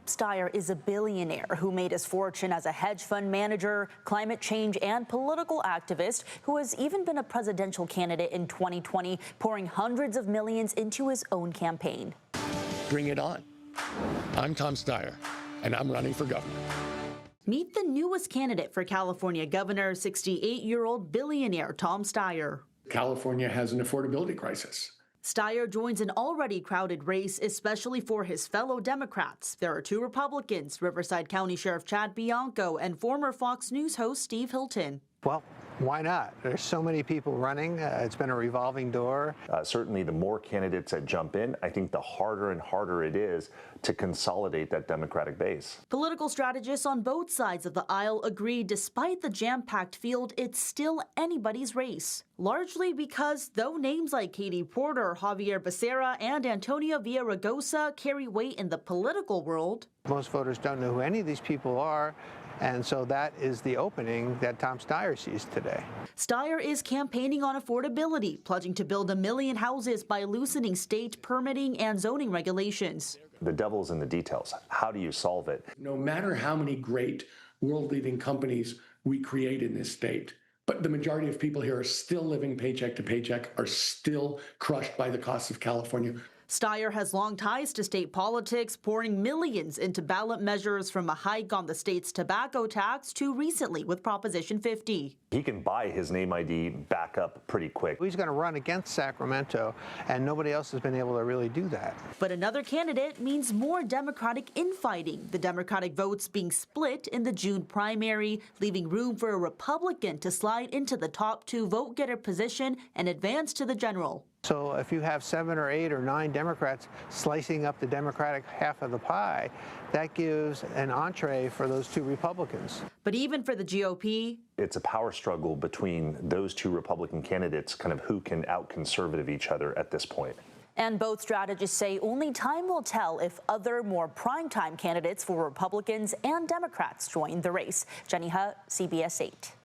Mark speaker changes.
Speaker 1: Steyer is a billionaire who made his fortune as a hedge fund manager, climate change and political activist who has even been a presidential candidate in 2020, pouring hundreds of millions into his own campaign.
Speaker 2: Bring it on. I'm Tom Steyer, and I'm running for governor.
Speaker 1: Meet the newest candidate for California governor, 68-year-old billionaire Tom Steyer.
Speaker 2: California has an affordability crisis.
Speaker 1: Steyer joins an already crowded race, especially for his fellow Democrats. There are two Republicans, Riverside County Sheriff Chad Bianco and former Fox News host Steve Hilton.
Speaker 3: Well, why not? There's so many people running. It's been a revolving door.
Speaker 4: Certainly, the more candidates that jump in, I think the harder and harder it is to consolidate that Democratic base.
Speaker 1: Political strategists on both sides of the aisle agree despite the jam-packed field, it's still anybody's race. Largely because though names like Katie Porter, Javier Becerra, and Antonio Villaraigosa carry weight in the political world,
Speaker 3: most voters don't know who any of these people are. And so that is the opening that Tom Steyer sees today.
Speaker 1: Steyer is campaigning on affordability, pledging to build 1 million houses by loosening state permitting and zoning regulations.
Speaker 4: The devil's in the details. How do you solve it?
Speaker 2: No matter how many great world-leading companies we create in this state, but the majority of people here are still living paycheck to paycheck, are still crushed by the cost of California.
Speaker 1: Steyer has long ties to state politics, pouring millions into ballot measures from a hike on the state's tobacco tax to recently with Proposition 50.
Speaker 4: He can buy his name ID back up pretty quick.
Speaker 3: He's going to run against Sacramento, and nobody else has been able to really do that.
Speaker 1: But another candidate means more Democratic infighting, the Democratic votes being split in the June primary, leaving room for a Republican to slide into the top 2 vote-getter position and advance to the general.
Speaker 3: So if you have 7 or 8 or 9 Democrats slicing up the Democratic half of the pie, that gives an entree for those 2 Republicans.
Speaker 1: But even for the GOP,
Speaker 4: it's a power struggle between those 2 Republican candidates, kind of who can out-conservative each other at this point.
Speaker 1: And both strategists say only time will tell if other more primetime candidates for Republicans and Democrats join the race. Jenny Hutt, CBS 8.